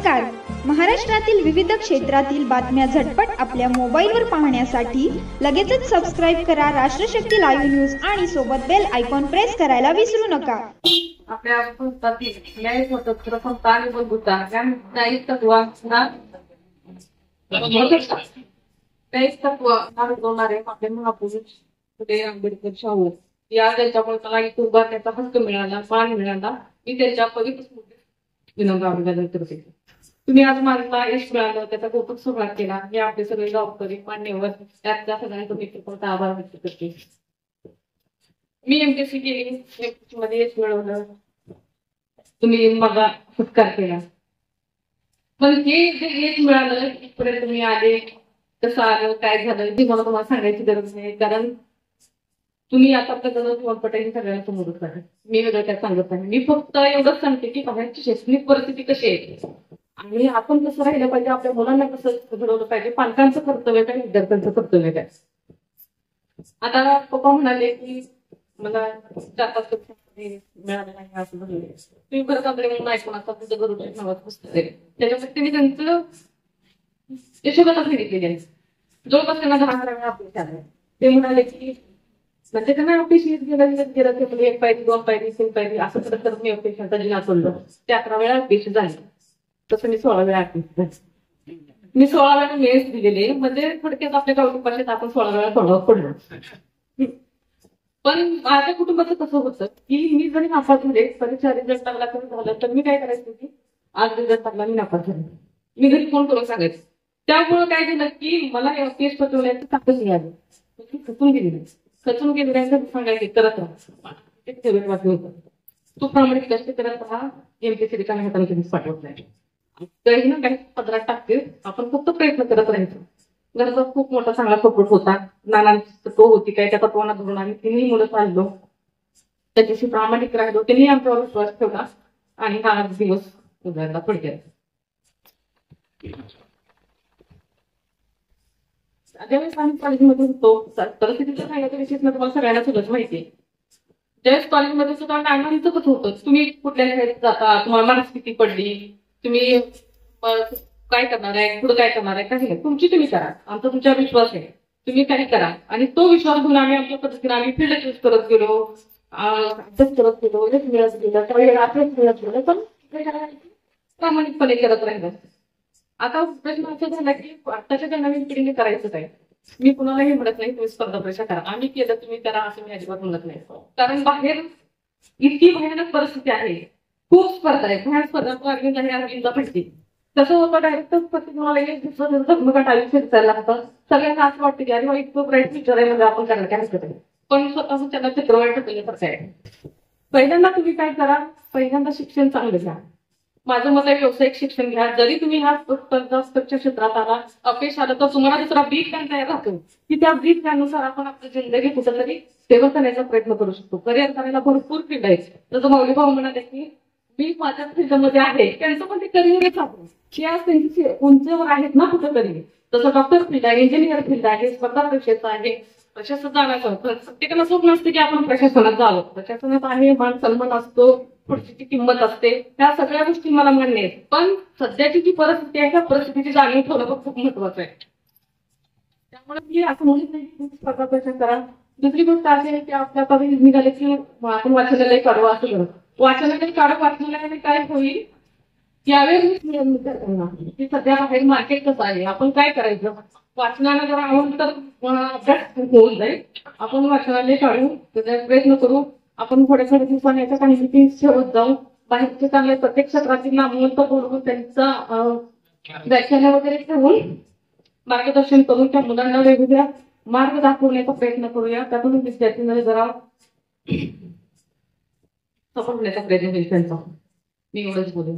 नमस्कार. महाराष्ट्रातील विविध क्षेत्रातील बातम्या झटपट आपल्या मोबाईलवर पाहण्यासाठी लगेचच सबस्क्राईब करा राष्ट्रशक्ती लाईव्ह न्यूज आणि सोबत बेल आयकॉन प्रेस करायला विसरू नका. आपल्या भारतातील न्याय स्वतंत्र संस्था आणि बंधुता या न्यायिक तत्वांना न्यायिक तत्व नागवणारे आपले महापुरुष फुले आंबेडकर शाहू या त्यांच्यामुळे मला इथं उभारण्याचा हक्क मिळाला, मान मिळाला. मी त्यांच्या पवित्र स्मृतीत विनम्र अभिवादन करते. तुम्ही आज मला यश मिळालं, त्याचा कौतुक सोहळा केला. हे आपले सगळे गावकरी मान्यवर त्याच्या सगळ्यांचा मी खूप आभार व्यक्त करते. मी एमपीएससी केली, एमपीएससी मध्ये यश मिळवलं, तुम्ही माझा सत्कार केला. पण हे जे यश मिळालं इथपर्यंत तुम्ही आले, कसं आलं, काय झालं हे मला तुम्हाला सांगायची गरज नाही, कारण तुम्ही आता पटेल सगळ्यांना समोरच आहे. मी वेगळं काय सांगत नाही. मी फक्त एवढंच सांगते की बाहेरची शैक्षणिक परिस्थिती कशी आहे आणि आपण कसं राहिलं पाहिजे, आपल्या मुलांना कसं घडवलं पाहिजे, पालकांचं कर्तव्य काय, विद्यार्थ्यांचं कर्तव्य काय. आता पप्पा म्हणाले की मला 4-5 मिळालं नाही असं झालं. तुम्ही परत आपले म्हणून ऐकून असता तुझं गरुड नावाचं पुस्तक आहे, त्याच्यामध्ये त्यांनी त्यांचं यशोगाथा सांगितलेली आहे. जवळपास त्यांना 10 वेळा अपयश आले. ते म्हणाले की म्हणजे त्यांना अपयश येत गेलं, 1 पायरी 2 पायरी 3 पायरी असं करत मी अपयशाचा जिना सोडलं. ते 11 वेळा अपयश झाले. तसं मी 16 वेळा अपयश झाले. मी 16 वेळा मेस दिलेले, म्हणजे थोडक्यात आपल्या कौटुंब भाषेत आपण 16 वेळा तोंडावर पडलो. पण माझ्या कुटुंबाचं कसं होतं की मी जरी नापास झाले, परीक्षा रिझल्ट लागला तरी झालं, तर मी काय करायचं की आज रिझल्ट लागला मी नापास झाले, मी घरी फोन करून सांगायचं. त्यामुळं काय झालं की मला अपयश पचवण्याची ताकद मिळाली. खचून गेली, खचून गेलेल्या सांगायचे करत राहा. तू प्रामाणिक कष्ट करत राहा. एमपीएससी रिकाम्या हाताने कधीच पाठवत नाही. काही ना काही पदरात टाकते, आपण फक्त प्रयत्न करत राहायचो. घरचा खूप मोठा चांगला सपोर्ट होता. नानांची तो होती काय, त्या तत्वांना धरून आम्ही 3 मुलं चाललो, त्याच्याशी प्रामाणिक राहिलो. त्यांनी आमच्यावर विश्वास ठेवला आणि हा दिवस उजाडला थोडक्यात. ज्यावेळेस आम्ही कॉलेजमध्ये होतो, परिस्थितीचं सांगायचं विशेष ना तुम्हाला सगळ्यांना सगळंच माहिती आहे. ज्यावेळेस कॉलेजमध्ये सुद्धा नानांचं कसं होतं, तुम्ही कुठल्या शाळेत जाता, तुम्हाला मार्क्स किती पडली, तुम्ही काय करणार आहे, पुढे काय करणार आहे, काही नाही, तुमची तुम्ही करा, आमचा तुमच्यावर विश्वास आहे, तुम्ही काही करा. आणि तो विश्वास घेऊन आम्ही आमच्या पद्धतीने आम्ही फील्ड चूज करत गेलो, अभ्यास करत गेलो, यश मिळत गेलं, काही वेळा अभ्यास मिळत गेलं, पण प्रामाणिकपणे करत राहिलं. आता प्रश्न असा झाला की आताच्या ज्या नवीन पिढीने करायचं काय. मी कुणालाही म्हणत नाही तुम्ही स्पर्धा परीक्षा करा, आम्ही केलं तुम्ही करा असं मी अजिबात म्हणत नाही. कारण बाहेर इतकी भयानक परिस्थिती आहे, खूप स्पर्धा आहे. भयानक स्पर्धा अरविंद पाहिजे तसं होतं. डायरेक्ट तुम्हाला आयुष्य दिसायला लागतं. सगळ्यांना असं वाटतं की अरे इतकं ब्राईट फ्युचर आहे, म्हणजे आपण करायला काय हरकत आहे. पण स्वतःच त्यांना चित्रवाट ठेवल्यासारखं आहे. पहिल्यांदा तुम्ही काय करा, पहिल्यांदा शिक्षण चांगलं घ्या. माझं मत आहे व्यावसायिक शिक्षण घ्या. जरी तुम्ही ह्या स्पर्धात्मक क्षेत्रात आला, अपयश आलं, तर तुम्हाला दुसरा ब्रीफ प्लॅन तयार राहतो की त्या ब्रीफ प्लॅननुसार आपण आपली जिंदगी कुठेतरी सेवा करण्याचा प्रयत्न करू शकतो. करिअर करायला भरपूर फील्ड आहे. जसं मौली भाऊ म्हणाले की मी माझ्या फील्डमध्ये आहे, त्यांचं पण ते करिअरच आहे की आज त्यांची उंचीवर आहेत ना कुठेतरी. तसं डॉक्टर फील्ड आहे, इंजिनियर फील्ड आहे, स्पर्धा परीक्षेचं आहे, प्रशासनात जाण्याचं. प्रत्येकाला स्वप्न असते की आपण प्रशासनात जावं. प्रशासनात आहे, मान सन्मान असतो, पुढची किंमत असते, ह्या सगळ्या गोष्टी मला मान्य आहेत. पण सध्याची जी परिस्थिती आहे त्या परिस्थितीची जाणीव ठेवणं खूप महत्वाचं आहे. त्यामुळे मी असं म्हणत नाही की स्पर्धा परीक्षा करा. दुसरी गोष्ट अशी आहे की आपल्याकडे निघाले की आपण वाचनालय काढू असं करत. वाचनालय काढू, वाचनालयाने काय होईल यावेळेस विद्यार्थ्यांना की सध्या बाहेर मार्केट कसं आहे, आपण काय करायचं. वाचनाला जर आवडलं तर अभ्यास होऊन जाईल. आपण वाचनालय काढू, त्याचा प्रयत्न करू. आपण थोड्या दिवसांनी याच्या काही मिटिंग ठेवत जाऊ. बाहेरचे चांगले प्रत्येक क्षेत्रातील नामवंत बोलवून त्यांचं व्याख्यान वगैरे ठेवून मार्गदर्शन करून त्या मुलांना वेगवेगळ्या मार्ग दाखवण्याचा प्रयत्न करूया. त्यातून विद्यार्थ्यांना जरा सफल होण्याचा प्रयत्न होईल त्यांचा. मी एवढंच बोलू.